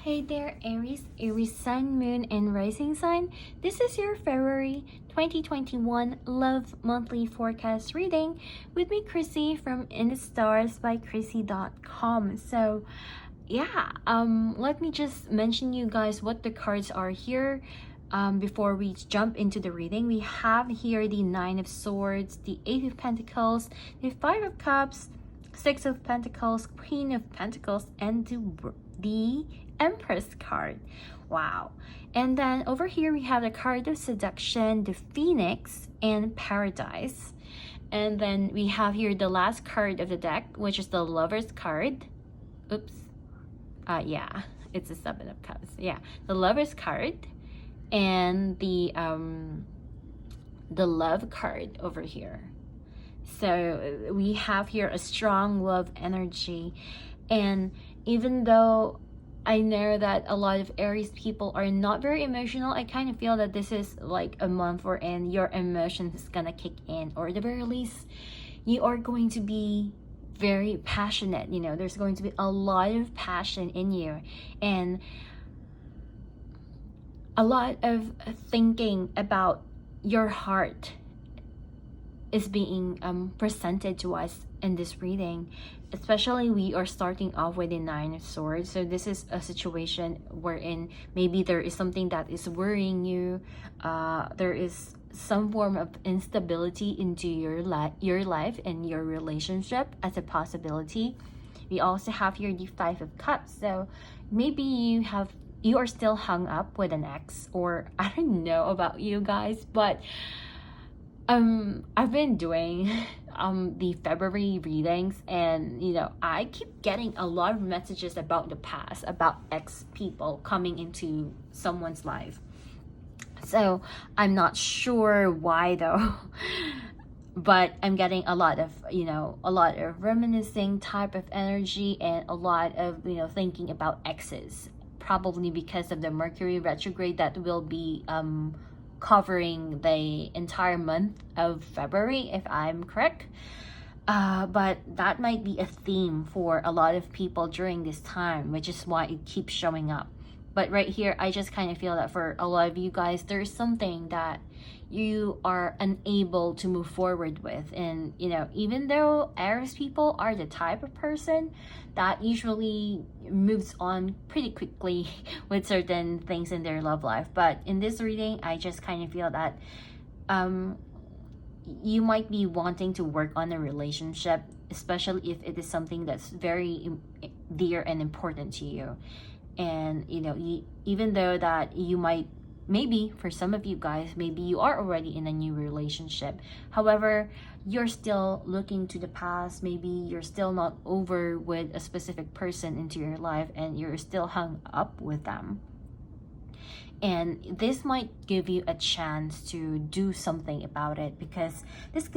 Hey there, Aries Sun, Moon, and Rising Sign. This is your February 2021 Love Monthly Forecast reading with me, Krissy, from In the Stars by Krissy.com. So, yeah, let me just mention you guys what the cards are here. Before we jump into the reading, we have here the Nine of Swords, the Eight of Pentacles, the Five of Cups, Six of Pentacles, Queen of Pentacles, and the Empress card. Wow. And then over here we have the card of Seduction, the Phoenix, and Paradise. And then we have here the last card of the deck, which is the Lover's card. Oops. Yeah, it's the Seven of Cups. Yeah, the Lover's card and the Love card over here. So we have here a strong love energy, and even though I know that a lot of Aries people are not very emotional, I kind of feel that this is like a month wherein your emotions is gonna kick in, or at the very least you are going to be very passionate. You know, there's going to be a lot of passion in you, and a lot of thinking about your heart is being presented to us in this reading. Especially we are starting off with the Nine of Swords, so this is a situation wherein maybe there is something that is worrying you. There is some form of instability into your life and your relationship as a possibility. We also have here the Five of Cups, so maybe you are still hung up with an ex, or I don't know about you guys, but I've been doing the February readings, and you know, I keep getting a lot of messages about the past, about ex people coming into someone's life. So I'm not sure why though, but I'm getting a lot of, you know, a lot of reminiscing type of energy, and a lot of, you know, thinking about exes, probably because of the Mercury retrograde that will be covering the entire month of February, if I'm correct. But that might be a theme for a lot of people during this time, which is why it keeps showing up. But right here, I just kind of feel that for a lot of you guys, there's something that you are unable to move forward with. And, you know, even though Aries people are the type of person that usually moves on pretty quickly with certain things in their love life, but in this reading, I just kind of feel that you might be wanting to work on a relationship, especially if it is something that's very dear and important to you. And you know, even though that you might, maybe for some of you guys, maybe you are already in a new relationship, however, you're still looking to the past. Maybe you're still not over with a specific person into your life, and you're still hung up with them. And this might give you a chance to do something about it, because this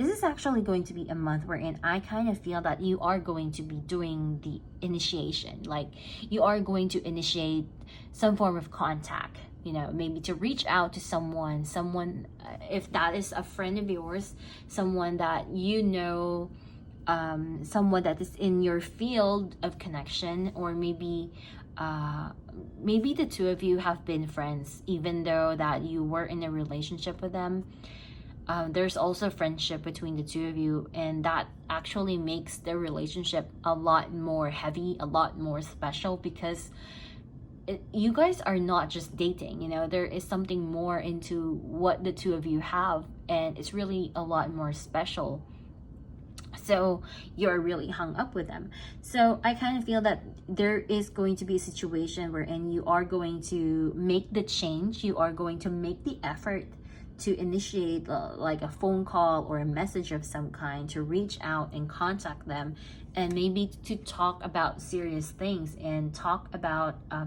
is actually going to be a month wherein I kind of feel that you are going to be doing the initiation. Like, you are going to initiate some form of contact, you know, maybe to reach out to someone, if that is a friend of yours, someone that you know, someone that is in your field of connection, or maybe the two of you have been friends even though that you were in a relationship with them. There's also friendship between the two of you, and that actually makes the relationship a lot more heavy, a lot more special, because you guys are not just dating, you know, there is something more into what the two of you have, and it's really a lot more special. So you're really hung up with them. So I kind of feel that there is going to be a situation wherein you are going to make the change, you are going to make the effort to initiate like a phone call or a message of some kind, to reach out and contact them, and maybe to talk about serious things, and talk about a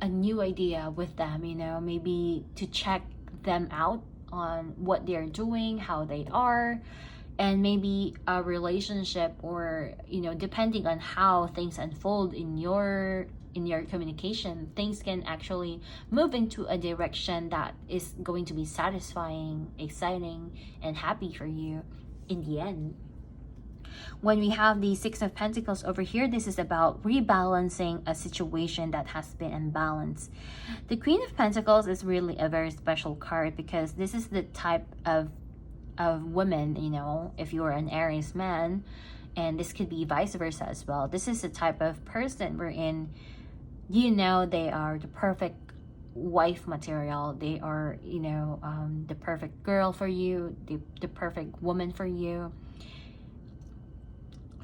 new idea with them, you know, maybe to check them out on what they're doing, how they are, and maybe a relationship, or you know, depending on how things unfold in your communication, things can actually move into a direction that is going to be satisfying, exciting, and happy for you in the end. When we have the Six of Pentacles over here, this is about rebalancing a situation that has been imbalanced. The Queen of Pentacles is really a very special card because this is the type of woman, you know, if you're an Aries man, and this could be vice versa as well. This is the type of person wherein, you know, they are the perfect wife material. They are, you know, the perfect girl for you, the perfect woman for you.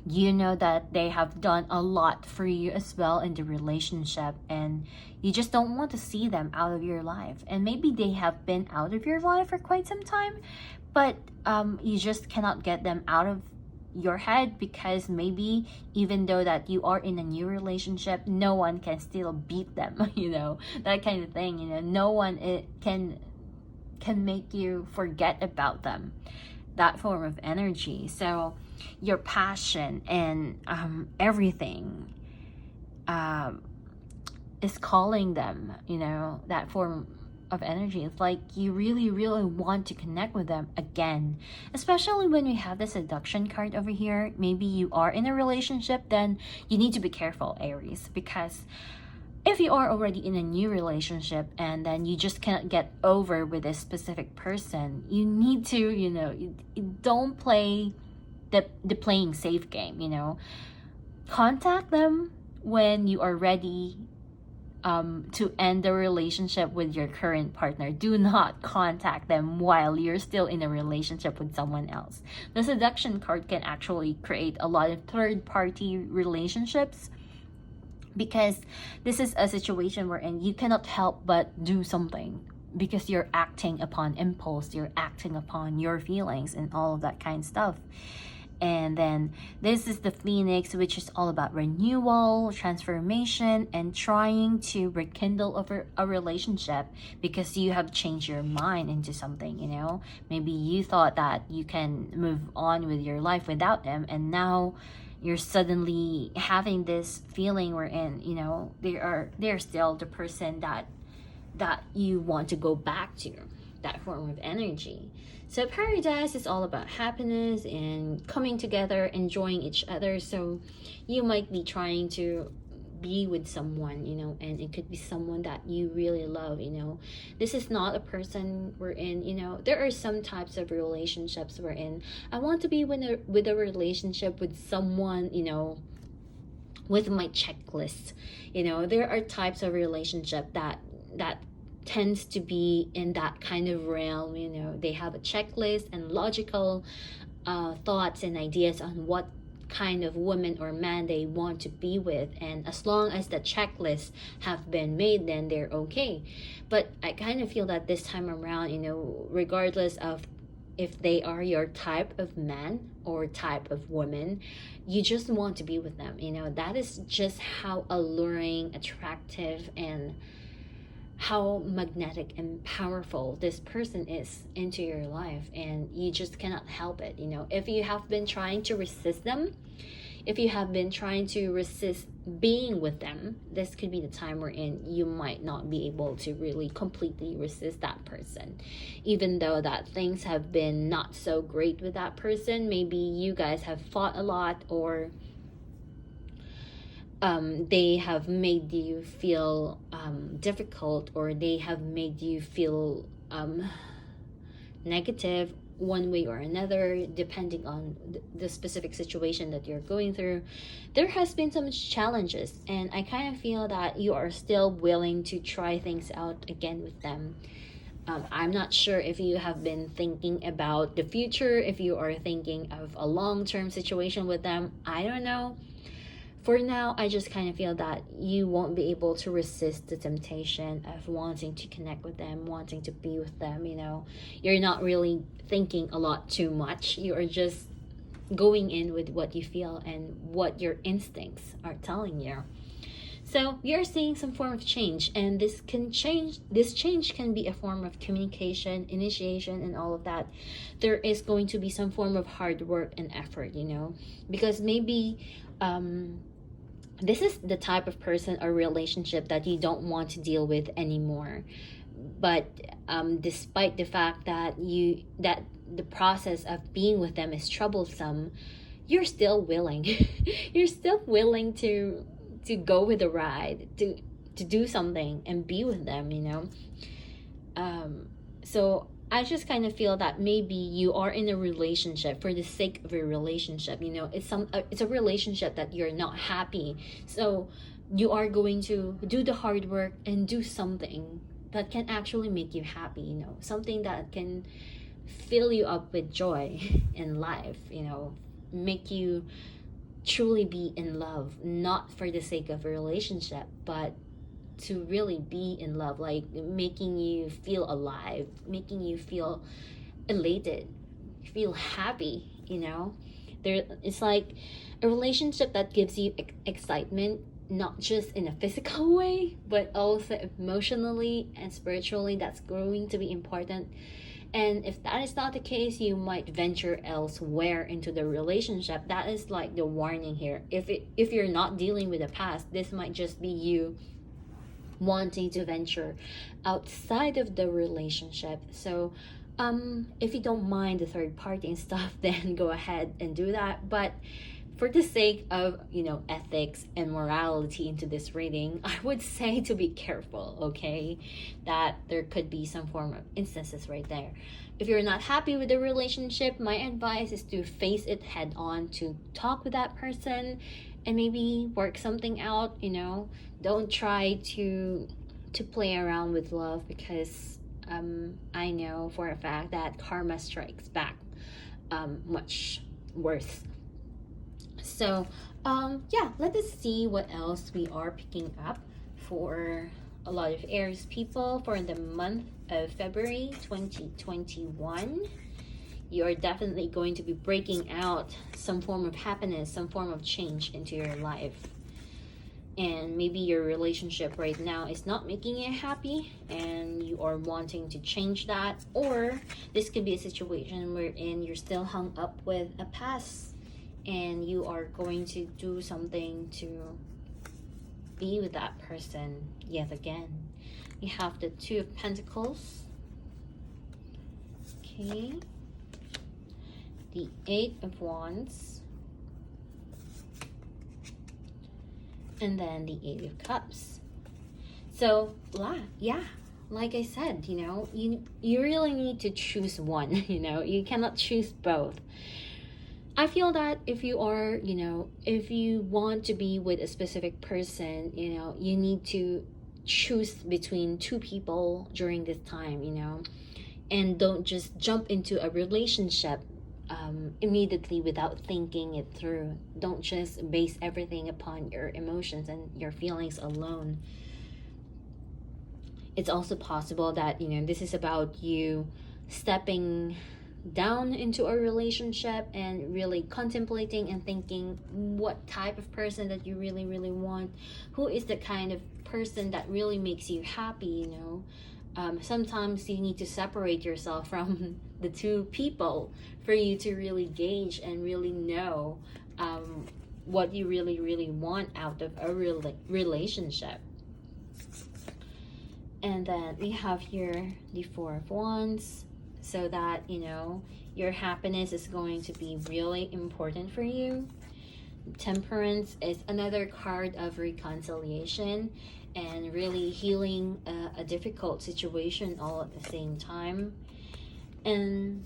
You know that they have done a lot for you as well in the relationship, and you just don't want to see them out of your life. And maybe they have been out of your life for quite some time, but you just cannot get them out of your head, because maybe even though that you are in a new relationship, no one can still beat them, you know, that kind of thing. You know, no one can make you forget about them, that form of energy. So your passion and everything is calling them, you know, that form of energy. It's like you really want to connect with them again, especially when we have the seduction card over here. Maybe you are in a relationship, then you need to be careful, Aries, because if you are already in a new relationship and then you just cannot get over with this specific person, you need to, you know, you don't play the playing safe game, you know. Contact them when you are ready to end the relationship with your current partner. Do not contact them while you're still in a relationship with someone else. The seduction card can actually create a lot of third-party relationships, because this is a situation wherein you cannot help but do something, because you're acting upon impulse, you're acting upon your feelings and all of that kind of stuff. And then this is the Phoenix, which is all about renewal, transformation, and trying to rekindle over a relationship because you have changed your mind into something, you know. Maybe you thought that you can move on with your life without them, and now you're suddenly having this feeling wherein, you know, they're still the person that you want to go back to, that form of energy. So paradise is all about happiness and coming together, enjoying each other. So you might be trying to be with someone, you know, and it could be someone that you really love, you know. This is not a person wherein, you know, there are some types of relationships wherein I want to be with a relationship with someone, you know, with my checklist. You know, there are types of relationship that tends to be in that kind of realm. You know, they have a checklist and logical thoughts and ideas on what kind of woman or man they want to be with, and as long as the checklists have been made, then they're okay. But I kind of feel that this time around, you know, regardless of if they are your type of man or type of woman, you just want to be with them. You know, that is just how alluring, attractive, and how magnetic and powerful this person is into your life, and you just cannot help it. You know, if you have been trying to resist them, if you have been trying to resist being with them, this could be the time wherein you might not be able to really completely resist that person, even though that things have been not so great with that person. Maybe you guys have fought a lot, or they have made you feel difficult, or they have made you feel negative one way or another, depending on the specific situation that you're going through. There has been some challenges, and I kind of feel that you are still willing to try things out again with them. I'm not sure if you have been thinking about the future, if you are thinking of a long-term situation with them. I don't know. For now, I just kind of feel that you won't be able to resist the temptation of wanting to connect with them, wanting to be with them, you know. You're not really thinking a lot too much. You are just going in with what you feel and what your instincts are telling you. So you're seeing some form of change, and this change can be a form of communication, initiation, and all of that. There is going to be some form of hard work and effort, you know, because maybe this is the type of person or relationship that you don't want to deal with anymore. But despite the fact that the process of being with them is troublesome, you're still willing. You're still willing to go with the ride, to do something and be with them, you know. So I just kind of feel that maybe you are in a relationship for the sake of a relationship, you know. It's a relationship that you're not happy, so you are going to do the hard work and do something that can actually make you happy, you know, something that can fill you up with joy in life, you know, make you truly be in love, not for the sake of a relationship, but to really be in love, like making you feel alive, making you feel elated, feel happy, you know. It's like a relationship that gives you excitement, not just in a physical way, but also emotionally and spiritually. That's going to be important. And if that is not the case, you might venture elsewhere into the relationship. That is like the warning here. If you're not dealing with the past, this might just be you wanting to venture outside of the relationship. So if you don't mind the third party and stuff, then go ahead and do that. But for the sake of, you know, ethics and morality into this reading, I would say to be careful, okay? That there could be some form of instances right there. If you're not happy with the relationship, my advice is to face it head on, to talk with that person and maybe work something out, you know. Don't try to play around with love, because I know for a fact that karma strikes back much worse. So yeah, let us see what else we are picking up for a lot of Aries people for the month of February 2021. You are definitely going to be breaking out some form of happiness, some form of change into your life. And maybe your relationship right now is not making you happy and you are wanting to change that. Or this could be a situation wherein you're still hung up with a past and you are going to do something to be with that person yet again. You have the Two of Pentacles. Okay. The Eight of Wands. And then the Eight of Cups. So, yeah, like I said, you know, you really need to choose one, you know. You cannot choose both. I feel that if you are, you know, if you want to be with a specific person, you know, you need to choose between two people during this time, you know. And don't just jump into a relationship immediately without thinking it through. Don't just base everything upon your emotions and your feelings alone. It's also possible that, you know, this is about you stepping down into a relationship and really contemplating and thinking what type of person that you really want, who is the kind of person that really makes you happy, you know. Sometimes you need to separate yourself from the two people for you to really gauge and really know what you really want out of a relationship. And then we have here the Four of Wands, so that, you know, your happiness is going to be really important for you. Temperance is another card of reconciliation and really healing a difficult situation all at the same time. And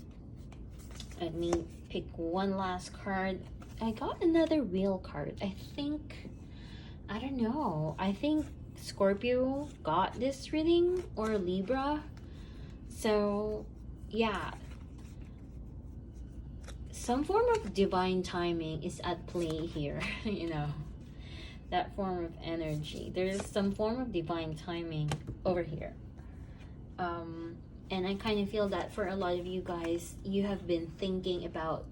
let me pick one last card. I got another Wheel card. I don't know. I think Scorpio got this reading, or Libra. So, yeah. Some form of divine timing is at play here, you know. That form of energy. There's some form of divine timing over here. And I kind of feel that for a lot of you guys, you have been thinking about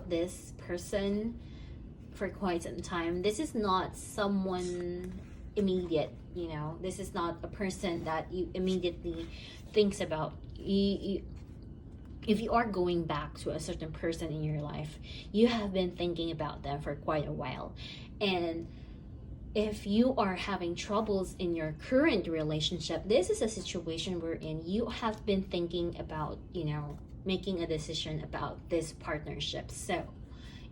this person for quite some time. This is not someone immediate, you know. This is not a person that you immediately thinks about. If you are going back to a certain person in your life, you have been thinking about them for quite a while. And if you are having troubles in your current relationship, this is a situation wherein you have been thinking about, you know, making a decision about this partnership. So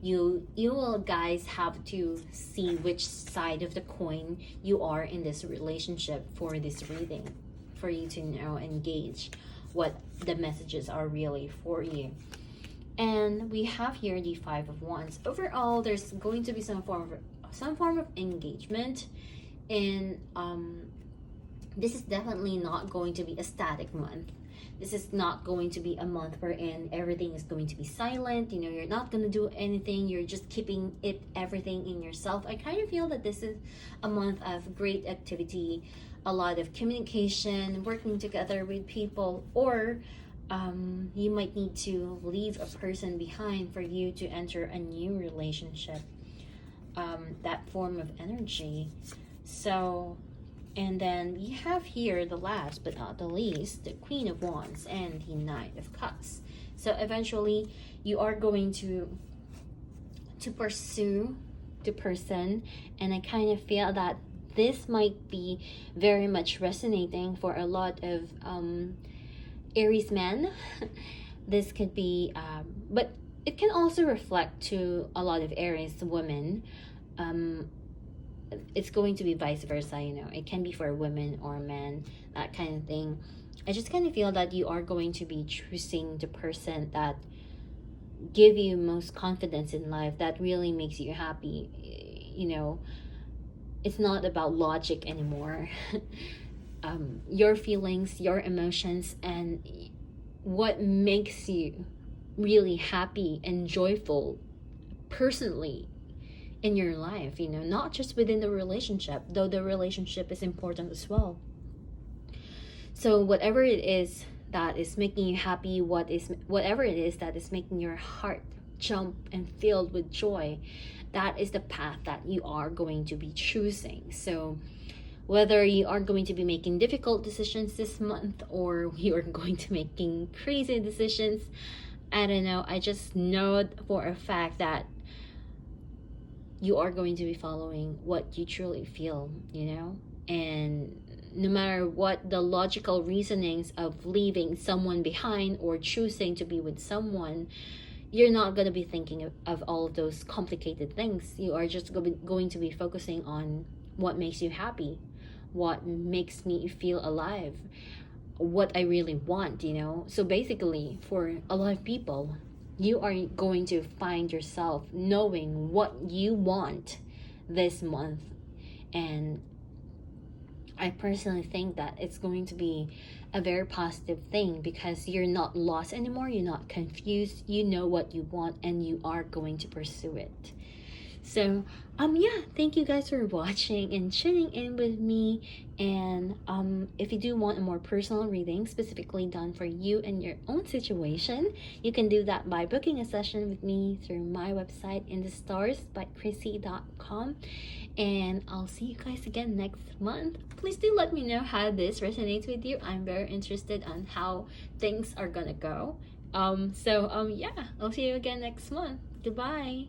You will guys have to see which side of the coin you are in this relationship for this reading, for you to know and gauge what the messages are really for you. And we have here the Five of Wands. Overall, there's going to be some form of engagement, and this is definitely not going to be a static month. This is not going to be a month wherein everything is going to be silent. You know, you're not going to do anything. You're just keeping everything in yourself. I kind of feel that this is a month of great activity, a lot of communication, working together with people, or you might need to leave a person behind for you to enter a new relationship. That form of energy. So, and then we have here the last but not the least, the Queen of Wands and the Knight of Cups. So eventually you are going to pursue the person, and I kind of feel that this might be very much resonating for a lot of Aries men. This could be but it can also reflect to a lot of Aries women. It's going to be vice versa, you know. It can be for women or men, that kind of thing. I just kind of feel that you are going to be choosing the person that give you most confidence in life, that really makes you happy. You know, it's not about logic anymore. Your feelings, your emotions, and what makes you really happy and joyful personally in your life, you know, not just within the relationship, though the relationship is important as well. So whatever it is that is making you happy, whatever it is that is making your heart jump and filled with joy, that is the path that you are going to be choosing. So whether you are going to be making difficult decisions this month, or you are going to making crazy decisions, I don't know. I just know for a fact that you are going to be following what you truly feel, you know? And no matter what the logical reasonings of leaving someone behind or choosing to be with someone, you're not going to be thinking of all of those complicated things. You are just going to be focusing on what makes you happy, what makes me feel alive, what I really want, you know? So basically, for a lot of people, you are going to find yourself knowing what you want this month. And I personally think that it's going to be a very positive thing, because you're not lost anymore, you're not confused, you know what you want and you are going to pursue it. So yeah, thank you guys for watching and tuning in with me. And if you do want a more personal reading specifically done for you and your own situation, you can do that by booking a session with me through my website, inthestars.krissy.com. And I'll see you guys again next month. Please do let me know how this resonates with you. I'm very interested on how things are gonna go. Yeah, I'll see you again next month. Goodbye.